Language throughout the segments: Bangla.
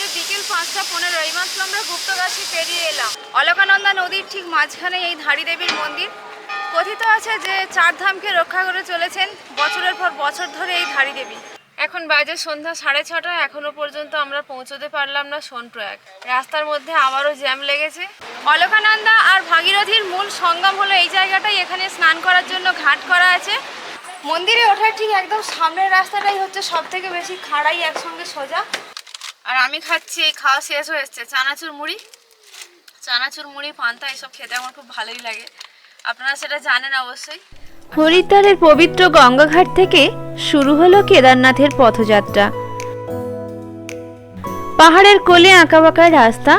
বাজে বিকেল 5:15। এইমাত্র আমরা গুপ্তগাছি পেরিয়ে এলাম। অলকানন্দা নদীর ঠিক মাঝখানে এই ধারী দেবীর মন্দির। কথিত আছে যে 4 ধামকে রক্ষা করে চলেছেন বছরের পর বছর ধরে এই ধারী দেবী। এখন বাজে সন্ধ্যা 6:30। এখনো পর্যন্ত আমরা পৌঁছতে পারলাম না সোনপ্রয়াগ। রাস্তার মধ্যে আবারও জ্যাম লেগেছে। অলকানন্দা আর ভাগীরথীর মূল সঙ্গম হলো এই জায়গাটাই। এখানে স্নান করার জন্য ঘাট করা আছে। মন্দিরে ওঠার ঠিক একদম সামনের রাস্তাটাই হচ্ছে সব থেকে বেশি খাড়াই একসঙ্গে সোজা। আর আমি খাচ্ছি, এই খাওয়া শেষ হয়ে এসছে, চানাচুর মুড়ি পান্তা, এসব খেতে আমার খুব ভালোই লাগে। আপনারা সেটা জানেন অবশ্যই। হরিদ্বারের পবিত্র গঙ্গাঘাট থেকে শুরু হলো কেদারনাথের পথযাত্রা। পাহাড়ের কোলে আঁকাবাঁকা রাস্তা,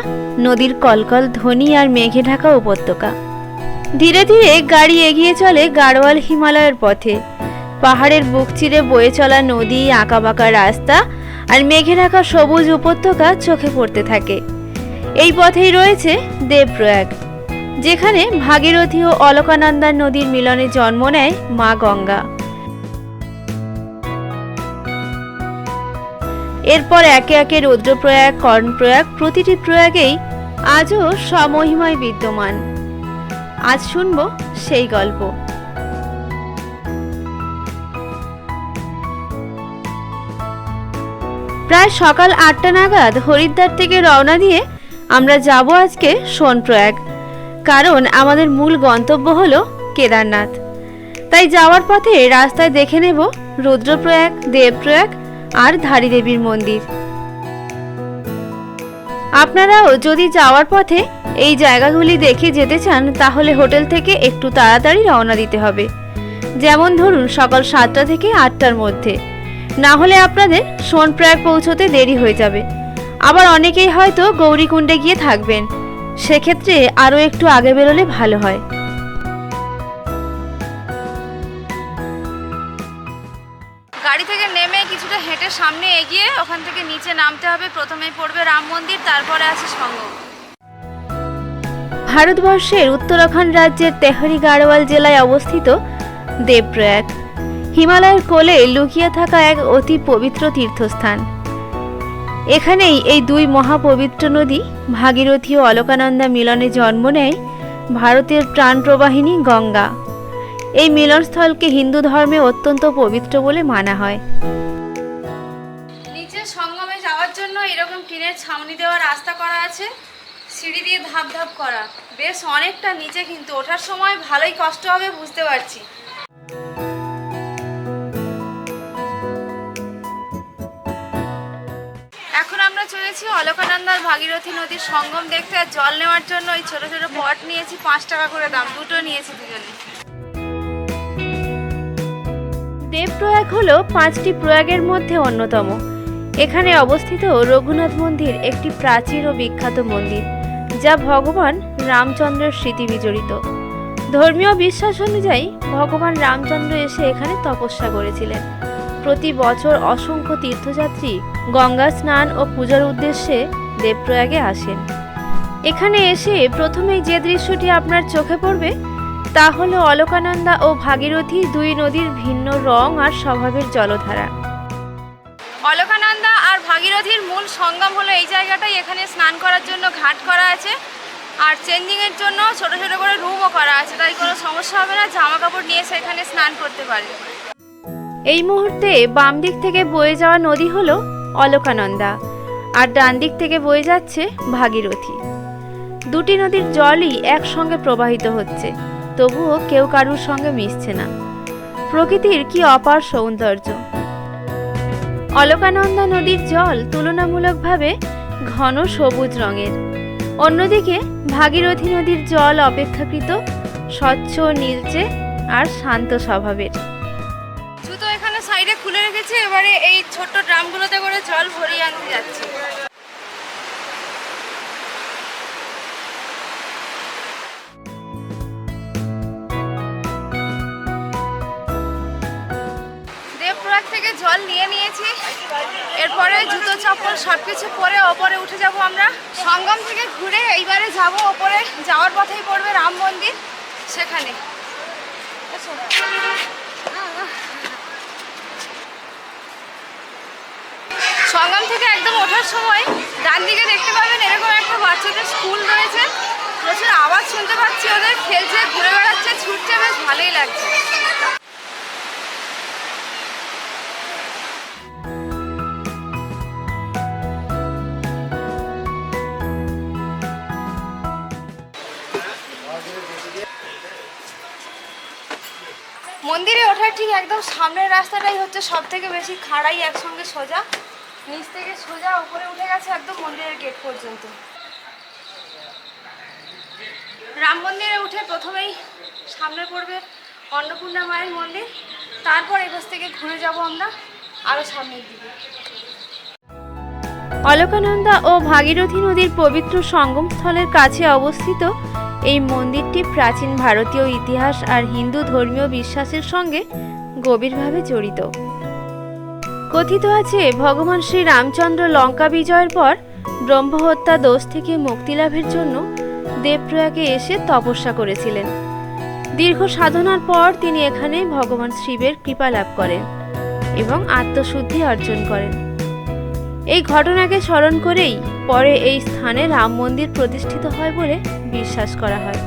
নদীর কলকল ধ্বনি আর মেঘে ঢাকা উপত্যকা। ধীরে ধীরে গাড়ি এগিয়ে চলে গাড়োয়াল হিমালয়ের পথে। পাহাড়ের বুক চিরে বয়ে চলা নদী, আঁকাবাঁকা রাস্তা আর মেঘে ঢাকা সবুজ উপত্যকা চোখে পড়তে থাকে। এই পথেই রয়েছে দেবপ্রয়াগ, যেখানে ভাগীরথী ও অলকানন্দা নদীর মিলনে জন্ম নেয় মা গঙ্গা। এরপর একে একে রুদ্রপ্রয়াগ, কর্ণপ্রয়াগ, প্রতিটি প্রয়াগেই আজও স্বমহিমায় বিদ্যমান। আজ শুনব সেই গল্প। প্রায় সকাল 8টা নাগাদ হরিদ্বার থেকে রওনা দিয়ে আমরা যাব আজকে সোনপ্রয়াগ, কারণ আমাদের মূল গন্তব্য হলো কেদারনাথ। তাই যাওয়ার পথে রাস্তায় দেখে নেব রুদ্রপ্রয়াগ, দেবপ্রয়াগ আর ধারী দেবীর মন্দির। আপনারাও যদি যাওয়ার পথে এই জায়গাগুলি দেখে যেতে চান, তাহলে হোটেল থেকে একটু তাড়াতাড়ি রওনা দিতে হবে। যেমন ধরুন সকাল 7টা থেকে 8টার মধ্যে, না হলে আপনাদের সোনপ্রয়াগ পৌঁছতে দেরি হয়ে যাবে। আবার অনেকেই হয়তো গৌরীকুণ্ডে গিয়ে থাকবেন, সেক্ষেত্রে আরও একটু আগে বেরোলে ভালো হয়। গাড়ি থেকে নেমে কিছুটা হেঁটে সামনে এগিয়ে ওখান থেকে নিচে নামতে হবে। প্রথমেই পড়বে রাম মন্দির, তারপরে আছে সঙ্গম। ভারতবর্ষের উত্তরাখণ্ড রাজ্যের তেহরি গাড়োয়াল জেলায় অবস্থিত দেবপ্রয়াগ হিমালয়ের কোলে লুকিয়ে থাকা এক অতি পবিত্র তীর্থস্থান। এখানেই এই দুই মহাপবিত্র নদী ভাগীরথী ও অলকানন্দা মিলনে জন্ম নেয় ভারতের প্রাণ প্রবাহিনী গঙ্গা। এই মিলনস্থলকে হিন্দু ধর্মে অত্যন্ত পবিত্র বলে মানা হয়। নিচে সঙ্গমে যাওয়ার জন্য এরকম টিনের ছাউনি দেওয়া রাস্তা করা আছে, সিঁড়ি দিয়ে ধাপ ধাপ করা। বেশ অনেকটা নিচে, কিন্তু ওঠার সময় ভালোই কষ্ট হবে বুঝতে পারছি। এখন আমরা চলেছি অলকানন্দার ভাগীরথী নদীর সঙ্গম দেখতে। আর জল নেওয়ার জন্য ওই ছোট ছোট পট নিয়েছি, 5 টাকা করে দাম, দুটো নিয়েছি দুজনে। দেবপ্রয়াগ হলো 5টি প্রয়াগের মধ্যে অন্যতম। এখানে অবস্থিত রঘুনাথ মন্দির একটি প্রাচীন ও বিখ্যাত মন্দির, যা ভগবান রামচন্দ্রের স্মৃতি বিজড়িত। ধর্মীয় বিশ্বাস অনুযায়ী ভগবান রামচন্দ্র এসে এখানে তপস্যা করেছিলেন। প্রতি বছর অসংখ্য তীর্থযাত্রী গঙ্গা স্নান ও পূজার উদ্দেশ্যে দেবপ্রয়াগে আসেন। এখানে এসে প্রথমেই যে দৃশ্যটি আপনার চোখে পড়বে তা হলো অলকানন্দা ও ভাগীরথী দুই নদীর ভিন্ন রং আর স্বভাবের জলধারা। অলকানন্দা আর ভাগীরথীর মূল সঙ্গম হলো এই জায়গাটাই। এখানে স্নান করার জন্য ঘাট করা আছে, আর চেঞ্জিংয়ের জন্য ছোট ছোট করে রুমও করা আছে, তাই কোনো সমস্যা হবে না, জামা কাপড় নিয়ে সেখানে স্নান করতে পারে। এই মুহূর্তে বাম দিক থেকে বয়ে যাওয়া নদী হলো অলকানন্দা, আর ডান দিক থেকে বয়ে যাচ্ছে ভাগীরথী। দুটি নদীর জলই একসঙ্গে প্রবাহিত হচ্ছে, তবুও কেউ কারুর সঙ্গে মিশছে না। প্রকৃতির কি অপার সৌন্দর্য! অলকানন্দা নদীর জল তুলনামূলকভাবে ঘন সবুজ রঙের, অন্যদিকে ভাগীরথী নদীর জল অপেক্ষাকৃত স্বচ্ছ, নীলচে আর শান্ত স্বভাবের। জুতো এখানে সাইডে খুলে রেখেছি, এবারে এই ছোট্ট ড্রামগুলোতে করে জল ভরিয়ে আনতে যাচ্ছি। দেবপ্রয়াগ থেকে জল নিয়ে নিয়েছি, এরপরে জুতো চপ্পল সবকিছু পরে ওপরে উঠে যাব আমরা। সঙ্গম থেকে ঘুরে এইবারে যাব ওপরে, যাওয়ার পথেই পড়বে রাম মন্দির, সেখানে। সঙ্গম থেকে একদম ওঠার সময় ডান আওয়াজ শুনতে পাচ্ছি, ওদের খেলছে, ঘুরে বেড়াচ্ছে, ছুটছে, বেশ ভালোই লাগছে। মন্দিরে ওঠার ঠিক একদম সামনের রাস্তাটাই হচ্ছে সব থেকে বেশি খাড়াই, একসঙ্গে সোজা, নিচ থেকে সোজা উপরে উঠে গেছে একদম মন্দিরের গেট পর্যন্ত। রাম মন্দিরে উঠে প্রথমেই সামনে পড়বে অন্নপূর্ণা মায়ের মন্দির, তারপর এখান থেকে ঘুরে যাব আমরা আরও সামনের দিকে। অলকানন্দা ও ভাগীরথী নদীর পবিত্র সঙ্গমস্থলের কাছে অবস্থিত এই মন্দিরটি প্রাচীন ভারতীয় ইতিহাস আর হিন্দু ধর্মীয় বিশ্বাসের সঙ্গে গভীরভাবে জড়িত। কথিত আছে ভগবান শ্রী রামচন্দ্র লঙ্কা বিজয়ের পর ব্রহ্মহত্যা দোষ থেকে মুক্তিলাভের জন্য দেবপ্রয়াগে এসে তপস্যা করেছিলেন। দীর্ঘ সাধনার পর তিনি এখানে ভগবান শিবের কৃপা লাভ করেন এবং আত্মশুদ্ধি অর্জন করেন। এই ঘটনাকে স্মরণ করেই পরে এই স্থানে রাম মন্দির প্রতিষ্ঠিত হয় বলে বিশ্বাস করা হয়।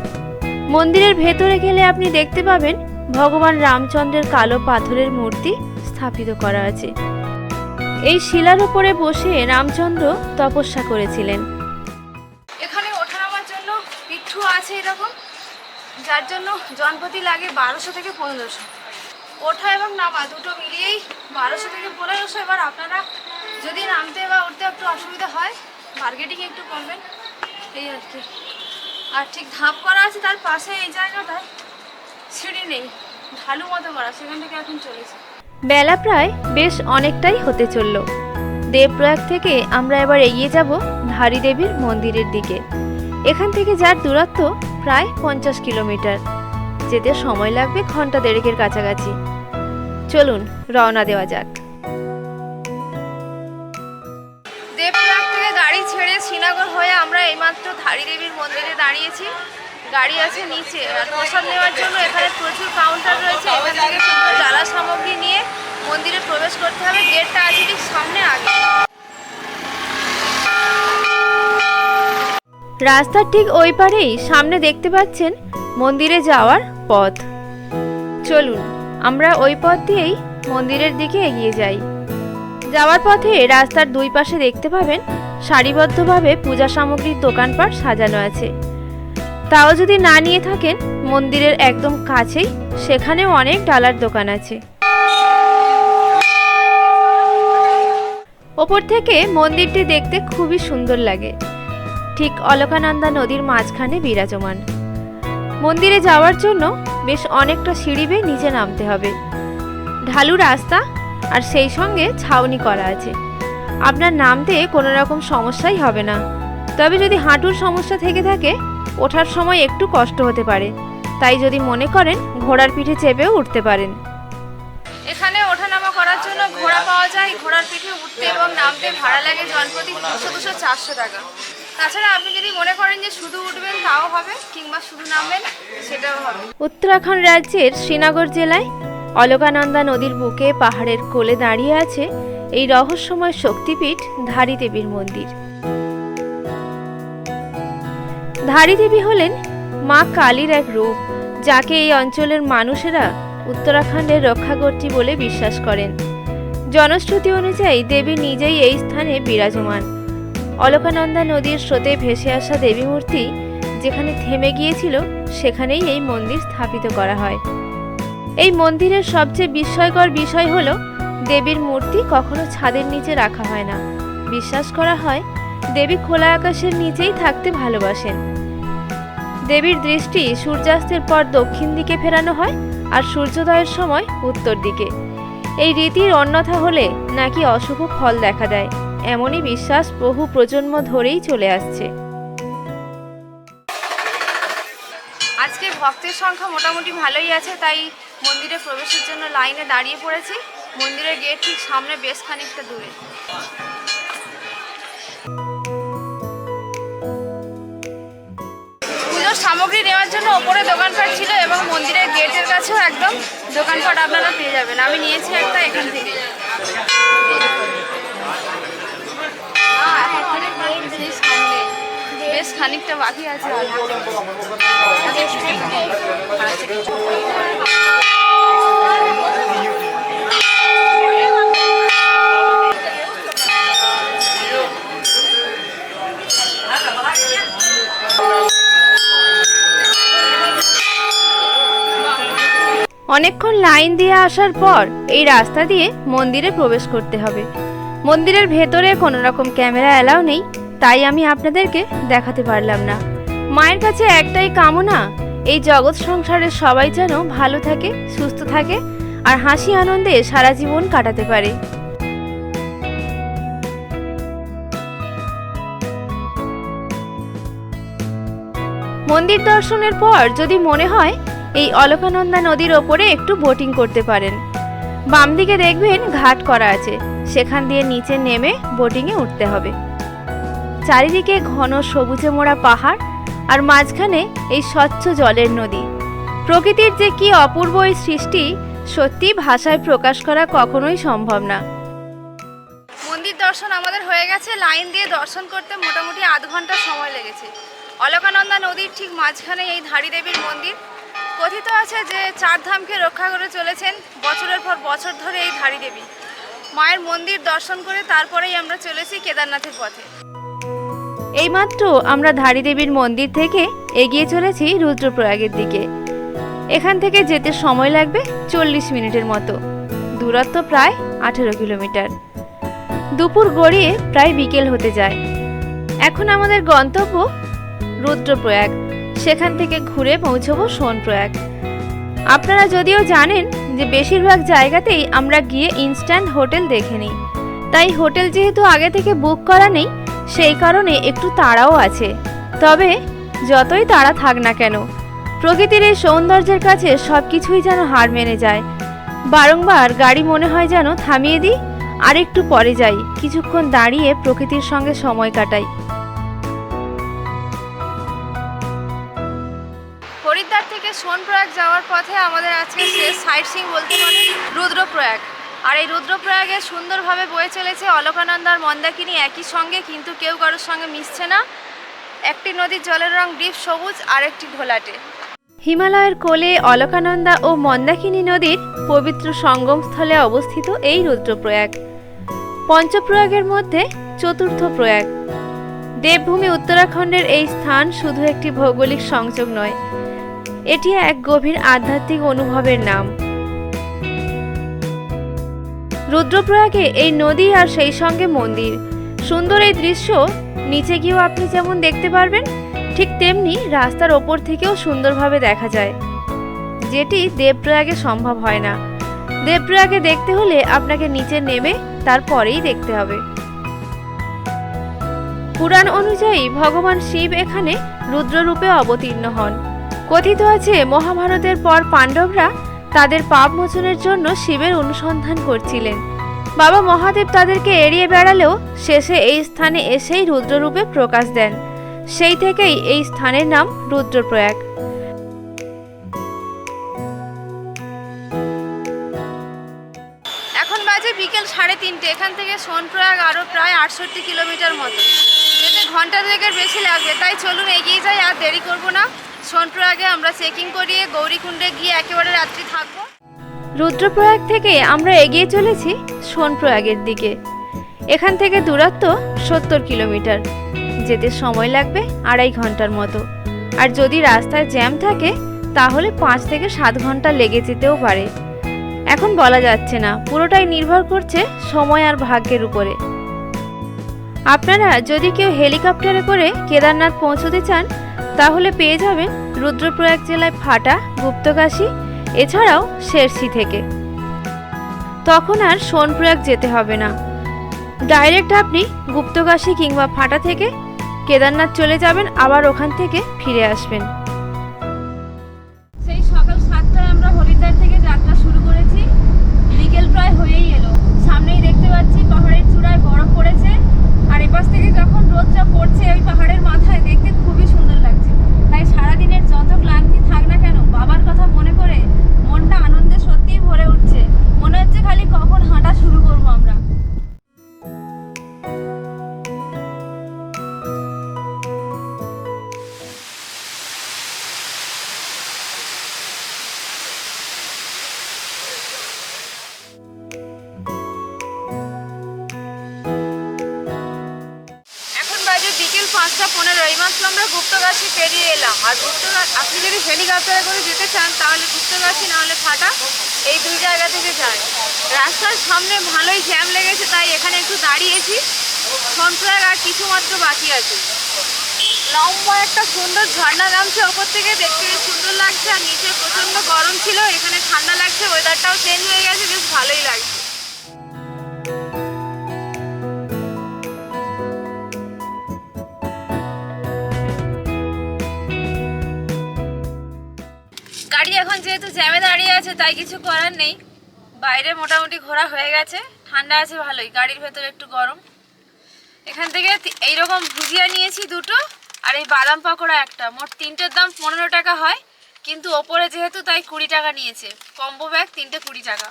মন্দিরের ভেতরে গেলে আপনি দেখতে পাবেন ভগবান রামচন্দ্রের কালো পাথরের মূর্তি স্থাপিত করা আছে। এই শিলার উপরে বসে রামচন্দ্র তপস্যা করেছিলেন। এখানে ওঠানামার জন্য পিঠু আছে এরকম, যার জন্য জনপ্রতি লাগে 1200 থেকে 1500। ওঠা এবং নামা দুটো মিলিয়েই 1200 থেকে 1500। এবার আপনারা যদি নামতে বা উঠতে একটু অসুবিধা হয়, মার্কেটিং একটু করবেন, এই আর কি। আর ঠিক ধাপ করা আছে তার পাশে এই জায়গাটায় সিঁড়ি নেই, ঢালু মতো করা, সেখান থেকে এখন চলেছে। বেলা প্রায় বেশ অনেকটাই হতে চলল। দেবপ্রয়াগ থেকে আমরা এবার এগিয়ে যাব ধারী দেবীর মন্দিরের দিকে। এখান থেকে যার দূরত্ব প্রায় 50 কিলোমিটার, যেতে সময় লাগবে ঘন্টা দেড়েকের কাছাকাছি। চলুন রওনা দেওয়া যাক। দেবপ্রয়াগ থেকে গাড়ি ছেড়ে শ্রীনগর হয়ে আমরা এইমাত্র ধারী দেবীর মন্দিরে দাঁড়িয়েছি। গাড়ি আছে নিচে, আর প্রসাদ নেওয়ার জন্য এখানে প্রচুর কাউন্টার রয়েছে। এখান থেকে শুধু জ্বালা সামগ্রী নিয়ে মন্দিরে প্রবেশ করতে হবে। গেটটা আছে ঠিক সামনে আগে। রাস্তার ঠিক ওই পারেই সামনে দেখতে পাচ্ছেন মন্দিরে যাওয়ার পথ। চলুন আমরা ওই পথ দিয়েই মন্দিরের দিকে এগিয়ে যাই। যাওয়ার পথে রাস্তার দুই পাশে দেখতে পাবেন সারিবদ্ধভাবে পূজা সামগ্রীর দোকানপাট সাজানো আছে। তাও যদি না নিয়ে থাকেন, মন্দিরের একদম কাছেই সেখানেও অনেক ডালার দোকান আছে। ওপর থেকে মন্দিরটি দেখতে খুবই সুন্দর লাগে, ঠিক অলকানন্দা নদীর মাঝখানে বিরাজমান। মন্দিরে যাওয়ার জন্য বেশ অনেকটা সিঁড়ি বেয়ে নিচে নামতে হবে। ঢালু রাস্তা আর সেই সঙ্গে ছাউনি করা আছে। আপনার নামতে কোনো রকম সমস্যাই হবে না, তবে যদি হাঁটুর সমস্যা থেকে থাকে ওঠার সময় একটু কষ্ট হতে পারে। তাই যদি মনে করেন ঘোড়ার পিঠে চেপেও উঠতে পারেন। এখানে ওঠানামা করার জন্য ঘোড়া পাওয়া যায়। ঘোড়ার পিঠে উঠতে এবং নামতে ভাড়া লাগে জনপ্রতি 200-400 টাকা। তাছাড়া আপনি যদি মনে করেন যে শুধু উঠবেন তাও হবে, কিংবা শুধু নামবেন সেটাও হবে। উত্তরাখণ্ড রাজ্যের শ্রীনগর জেলায় অলকানন্দা নদীর বুকে পাহাড়ের কোলে দাঁড়িয়ে আছে এই রহস্যময় শক্তিপীঠ ধারী দেবীর মন্দির। ধারী দেবী হলেন মা কালীর এক রূপ, যাকে এই অঞ্চলের মানুষেরা উত্তরাখণ্ডের রক্ষাকর্ত্রী বলে বিশ্বাস করেন। জনশ্রুতি অনুযায়ী দেবী নিজেই এই স্থানে বিরাজমান। অলকানন্দা নদীর স্রোতে ভেসে আসা দেবী মূর্তি যেখানে থেমে গিয়েছিল, সেখানেই এই মন্দির স্থাপিত করা হয়। এই মন্দিরের সবচেয়ে বিস্ময়কর বিষয় হলো দেবীর মূর্তি কখনো ছাদের নিচে রাখা হয় না। বিশ্বাস করা হয় দেবী খোলা আকাশের নিচেই থাকতে ভালোবাসেন। দেবীর দৃষ্টি সূর্যাস্তের পর দক্ষিণ দিকে ফেরানো হয় আর সূর্যোদয়ের সময় উত্তর দিকে। এই রীতির অন্যথা হলে নাকি অশুভ ফল দেখা দেয়, এমনই বিশ্বাস বহু প্রজন্ম ধরেই চলে আসছে। আজকে ভক্তের সংখ্যা মোটামুটি ভালোই আছে, তাই মন্দিরে প্রবেশের জন্য লাইনে দাঁড়িয়ে পড়েছি। মন্দিরের গেট ঠিক সামনে, বেশ খানিকটা দূরে। পুজোর সামগ্রী নেওয়ার জন্য ওপরে দোকানপাট ছিল এবং মন্দিরের গেটের কাছেও একদম দোকানপাট আপনারা পেয়ে যাবেন। আমি নিয়েছি একটা এখান থেকে। সামনে বেশ খানিকটা বাকি আছে। অনেকক্ষণ লাইন দিয়ে আসার পর এই রাস্তা দিয়ে মন্দিরে প্রবেশ করতে হবে। মন্দিরের ভেতরে কোনো রকম ক্যামেরা অ্যালাউ নেই, তাই আমি আপনাদেরকে দেখাতে পারলাম না। মায়ের কাছে একটাই কামনা, এই জগৎ সংসারের সবাই যেন ভালো থাকে, সুস্থ থাকে আর হাসি আনন্দে সারা জীবন কাটাতে পারে। মন্দির দর্শনের পর যদি মনে হয় এই অলকানন্দা নদীর ওপরে একটু বোটিং করতে পারেন। বাম দিকে দেখবেন ঘাট করা আছে, সেখান দিয়ে নিচে নেমে বোটিংয়ে উঠতে হবে। চারিদিকে ঘন সবুজে মোড়া পাহাড় আর মাঝখানে এই স্বচ্ছ জলের নদী। প্রকৃতির যে কি অপূর্ব এই সৃষ্টি, সত্যি ভাষায় প্রকাশ করা কখনোই সম্ভব না। মন্দির দর্শন আমাদের হয়ে গেছে। লাইন দিয়ে দর্শন করতে মোটামুটি আধ ঘন্টা সময় লেগেছে। অলকানন্দা নদীর ঠিক মাঝখানে এই ধারী দেবীর মন্দির। কথিত আছে যে চারধামকে রক্ষা করে চলেছেন বছরের পর বছর ধরে এই ধারী দেবী। মায়ের মন্দির দর্শন করে তারপরেই আমরা চলেছি কেদারনাথের পথে। এইমাত্র আমরা ধারী দেবীর মন্দির থেকে এগিয়ে চলেছি রুদ্রপ্রয়াগের দিকে। এখান থেকে যেতে সময় লাগবে 40 মিনিটের মতো। দূরত্ব প্রায় 18 কিলোমিটার। দুপুর গড়িয়ে প্রায় বিকেল হতে যায়। এখন আমাদের গন্তব্য রুদ্রপ্রয়াগ, সেখান থেকে ঘুরে পৌঁছবো সোনপ্রয়াগ। আপনারা যদিও জানেন যে বেশিরভাগ জায়গাতেই আমরা গিয়ে ইনস্ট্যান্ট হোটেল দেখে নিই, তাই হোটেল যেহেতু আগে থেকে বুক করা নেই, সেই কারণে একটু তাড়াও আছে। তবে যতই তাড়া থাক না কেন, প্রকৃতির এই সৌন্দর্যের কাছে সব কিছুই যেন হার মেনে যায়। বারংবার গাড়ি মনে হয় যেন থামিয়ে দিই, আর একটু পরে যাই, কিছুক্ষণ দাঁড়িয়ে প্রকৃতির সঙ্গে সময় কাটাই। হরিদ্বার থেকে সোনপ্রয়াগ যাওয়ার পথে আমাদের আজকে শেষ সাইট সিইং বলতে পারেন রুদ্রপ্রয়াগ। আর এই রুদ্রপ্রয়াগে সুন্দরভাবে বয়ে চলেছে অলকানন্দা আর মন্দাকিনী একই সঙ্গে, কিন্তু কেউ কারোর সঙ্গে মিশছে না। একটি নদীর জলের রং ডিপ সবুজ আর একটি ঘোলাটে। হিমালয়ের কোলে অলকানন্দা ও মন্দাকিনী নদীর পবিত্র সঙ্গমস্থলে অবস্থিত এই রুদ্রপ্রয়াগ পঞ্চপ্রয়াগের মধ্যে চতুর্থ প্রয়াগ। দেবভূমি উত্তরাখণ্ডের এই স্থান শুধু একটি ভৌগোলিক সংযোগ নয়, এটি এক গভীর আধ্যাত্মিক অনুভবের নাম। রুদ্রপ্রয়াগে এই নদী আর সেই সঙ্গে মন্দির। সুন্দর এই দৃশ্য নিচে গিয়েও আপনি যেমন দেখতে পারবেন, ঠিক তেমনি রাস্তার ওপর থেকেও সুন্দরভাবে দেখা যায়, যেটি দেবপ্রয়াগে সম্ভব হয় না। দেবপ্রয়াগে দেখতে হলে আপনাকে নিচে নেমে তারপরেই দেখতে হবে। পুরাণ অনুযায়ী ভগবান শিব এখানে রুদ্ররূপে অবতীর্ণ হন। কথিত আছে মহাভারতের পর পাণ্ডবরা তাদের পাপ মোচনের জন্য শিবের অনুসন্ধান করছিলেন। বাবা মহাদেব তাদেরকে এড়িয়ে বেড়ালেও শেষে এই স্থানে এসেই রুদ্ররূপে প্রকাশ দেন। সেই থেকেই এই স্থানের নাম রুদ্রপ্রয়াগ। এখন বাজে বিকেল 3:30। এখান থেকে সোনপ্রয়াগ আরও প্রায় 68 কিলোমিটার মতো। যেতে ঘন্টা দুয়েকের বেশি লাগবে, তাই চলুন এগিয়ে যাই, আর দেরি করব না। সোনপ্রয়াগে আমরা চেকিং করিয়ে গৌরীকুণ্ডে গিয়ে একেবারে রাত্রি থাকবো। রুদ্রপ্রয়াগ থেকে আমরা এগিয়ে চলেছি সোনপ্রয়াগের দিকে। এখান থেকে দূরত্ব 70 কিলোমিটার। যেতে সময় লাগবে 2.5 ঘন্টার মতো। আর যদি রাস্তায় জ্যাম থাকে তাহলে 5 থেকে 7 ঘন্টা লেগে যেতেও পারে। এখন বলা যাচ্ছে না, পুরোটাই নির্ভর করছে সময় আর ভাগ্যের উপরে। আপনারা যদি কেউ হেলিকপ্টারে করে কেদারনাথ পৌঁছতে চান তাহলে পেয়ে যাবেন রুদ্রপ্রয়াগ জেলায় ফাটা, গুপ্তকাশী, এছাড়াও শেরসি থেকে। তখন আর সোনপ্রয়াগ যেতে হবে না, ডাইরেক্ট আপনি গুপ্তকাশী কিংবা ফাটা থেকে কেদারনাথ চলে যাবেন, আবার ওখান থেকে ফিরে আসবেন। সেই সকাল 7টায় আমরা হরিদ্বার থেকে যাত্রা শুরু করেছি। বিকেল প্রায় হয়েই এলো। সামনেই দেখতে পাচ্ছি পাহাড়ের চূড়ায় বরফ পড়েছে, আর এপাশ থেকে যখন রোদটা পড়ছে ওই পাহাড়ের মাথায় দেখতে খুবই সুন্দর লাগছে। তাই সারাদিনের যত ক্লান্তি থাক না কেন, বাবার কথা মনে করে মনটা আনন্দে সত্যিই ভরে উঠছে। মনে হচ্ছে খালি কখন হাঁটা শুরু করবো আমরা। 5:15 এইমাত্র আমরা গুপ্তগাছি পেরিয়ে এলাম। আর আপনি যদি হেলিকপ্টারে করে যেতে চান তাহলে গুপ্তগাছি না হলে ফাটা, এই দুই জায়গা থেকে যায়। রাস্তার সামনে ভালোই জ্যাম লেগেছে, তাই এখানে একটু দাঁড়িয়েছি। সোনপ্রয়াগ আর কিছু মাত্র বাকি আছে। লম্বা একটা সুন্দর ঝর্ণা নামছে ওপর থেকে, দেখতে বেশ সুন্দর লাগছে। আর নিচে প্রচণ্ড গরম ছিল, এখানে ঠান্ডা লাগছে, ওয়েদারটাও চেঞ্জ হয়ে গেছে, বেশ ভালোই লাগছে। গাড়ি এখন যেহেতু জ্যামে দাঁড়িয়ে আছে তাই কিছু করার নেই। বাইরে মোটামুটি ঘোরা হয়ে গেছে, ঠান্ডা আছে ভালোই, গাড়ির ভেতরে একটু গরম। এখান থেকে এইরকম ভুজিয়া নিয়েছি দুটো, আর এই বাদাম পকোড়া একটা, মোট তিনটের দাম 15 টাকা হয়, কিন্তু ওপরে যেহেতু তাই 20 টাকা নিয়েছে। কম্বো ব্যাগ 3টে 20 টাকা।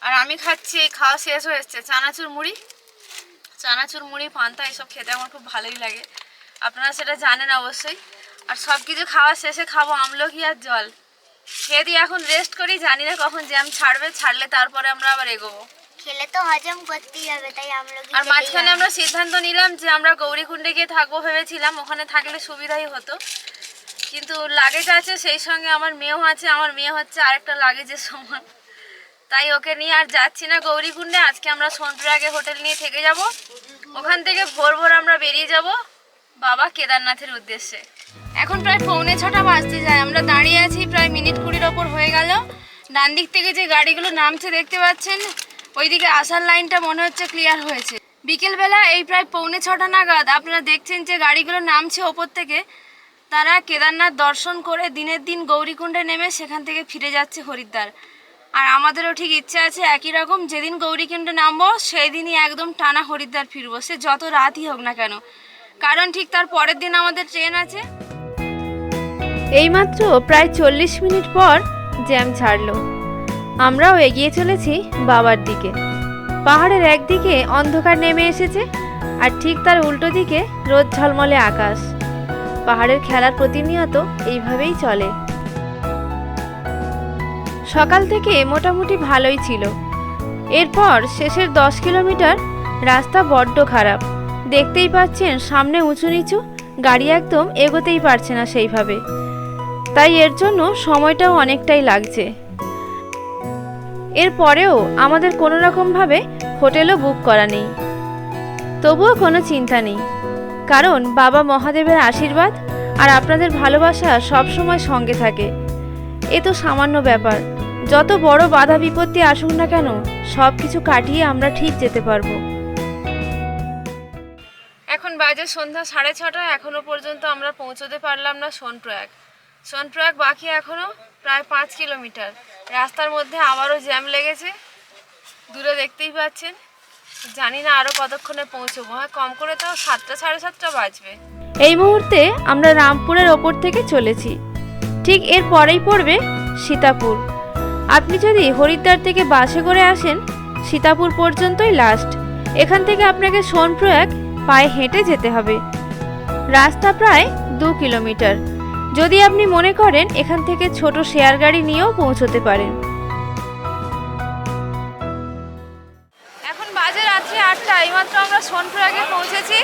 আর আমি খাচ্ছি, এই খাওয়া শেষ হয়ে এসছে, চানাচুর মুড়ি পান্তা, এসব খেতে আমার খুব ভালোই লাগে, আপনারা সেটা জানেন অবশ্যই। আর সব কিছু খাওয়ার শেষে খাবো আমলকি আর জল। খেয়ে দিয়ে এখন রেস্ট করি, জানি না কখন জ্যাম ছাড়লে তারপরে আমরা আবার এগোবো। খেলে তো হজম করতেই হবে, তাই আমলকি। আর মাঝখানে আমরা সিদ্ধান্ত নিলাম যে আমরা গৌরীকুণ্ডে গিয়ে থাকবো ভেবেছিলাম, ওখানে থাকলে সুবিধাই হতো, কিন্তু লাগেজ আছে, সেই সঙ্গে আমার মেয়েও আছে, আমার মেয়ে হচ্ছে আরেকটা লাগেজের সমান, তাই ওকে নিয়ে আর যাচ্ছি না গৌরীকুণ্ডে। আজকে আমরা সোনপ্রয়াগে হোটেল নিয়ে থেকে যাব, ওখান থেকে ভোর আমরা বেরিয়ে যাব বাবা কেদারনাথের উদ্দেশ্যে। এখন প্রায় 6:45 বাজতে যায়, আমরা দাঁড়িয়ে আছি প্রায় মিনিট 20 ওপর হয়ে গেল। ডান দিক থেকে যে গাড়িগুলো নামছে দেখতে পাচ্ছেন, ওইদিকে আসার লাইনটা মনে হচ্ছে ক্লিয়ার হয়েছে। বিকেলবেলা এই প্রায় 6:45 নাগাদ আপনারা দেখছেন যে গাড়িগুলো নামছে ওপর থেকে, তারা কেদারনাথ দর্শন করে দিনের দিন গৌরীকুণ্ডে নেমে সেখান থেকে ফিরে যাচ্ছে হরিদ্বার। আর আমাদেরও ঠিক ইচ্ছা আছে একই রকম, যেদিন গৌরীকুণ্ডে নামবো সেই দিনই একদম টানা হরিদ্বার ফিরবো, সে যত রাতই হোক না কেন, কারণ ঠিক তার পরের দিন আমাদের ট্রেন আছে। এইমাত্র প্রায় 40 মিনিট পর জ্যাম ছাড়লো। আমরাও এগিয়ে চলেছি বাবার দিকে। পাহাড়ের একদিকে অন্ধকার নেমে এসেছে, আর ঠিক তার উল্টো দিকে রোদ ঝলমলে আকাশ। পাহাড়ের খেলার প্রতিনিয়ত এইভাবেই চলে। সকাল থেকে মোটামুটি ভালোই ছিল, এরপর শেষের 10 কিলোমিটার রাস্তা বড্ড খারাপ। দেখতেই পাচ্ছেন সামনে উঁচু নিচু, গাড়ি একদম এগোতেই পারছে না সেইভাবে, তাই এর জন্য সময়টাও অনেকটাই লাগছে। এরপরেও আমাদের কোনো রকমভাবে হোটেলও বুক করা নেই, তবুও কোনো চিন্তা নেই, কারণ বাবা মহাদেবের আশীর্বাদ আর আপনাদের ভালোবাসা সবসময় সঙ্গে থাকে। এ তো সামান্য ব্যাপার, যত বড় বাধা বিপত্তি আসুক না কেন সব কিছু কাটিয়ে আমরা ঠিক যেতে পারবো। এখন বাজে সন্ধ্যা 6:30, এখনো পর্যন্ত আমরা পৌঁছতে পারলাম না সোনপ্রয়াগ বাকি এখনো প্রায় 5 কিলোমিটার। রাস্তার মধ্যে আবারও জ্যাম লেগেছে, দূরে দেখতেই পাচ্ছেন। জানি না আরও কতক্ষণে পৌঁছবো, হ্যাঁ কম করে তো 7টা 7:30 বাজবে। এই মুহূর্তে আমরা রামপুরের ওপর থেকে চলেছি, ঠিক এর পরেই পড়বে সীতাপুর। আপনি যদি হরিদ্বার থেকে বাসে করে আসেন, সীতাপুর পর্যন্তই লাস্ট। এখান থেকে আপনাকে সোনপ্রয়াগ পায়ে হেঁটে যেতে হবে। রাস্তা প্রায় 2 কিলোমিটার। যদি আপনি মনে করেন এখান থেকে ছোট শেয়ার গাড়ি নিয়েও পৌঁছতে পারেন। এখন বাজে রাত্রি 8টা, এইমাত্র আমরা সোনপ্রয়াগে পৌঁছেছি।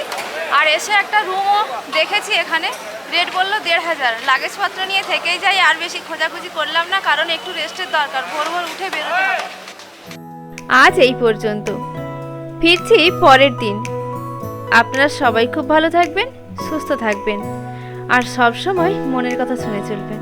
আর এসে একটা রুমও দেখেছি, এখানে রেট বললো 1500। লাগেজপত্র নিয়ে থেকেই যাই, আর বেশি খোঁজাখুঁজি করলাম না, কারণ একটু রেস্টের দরকার, ভোর উঠে বেরোতে হবে। আজ এই পর্যন্ত, ফিরছি পরের দিন। আপনারা সবাই খুব ভালো থাকবেন, সুস্থ থাকবেন, আর সব সময় মনের কথা শুনে চলবেন।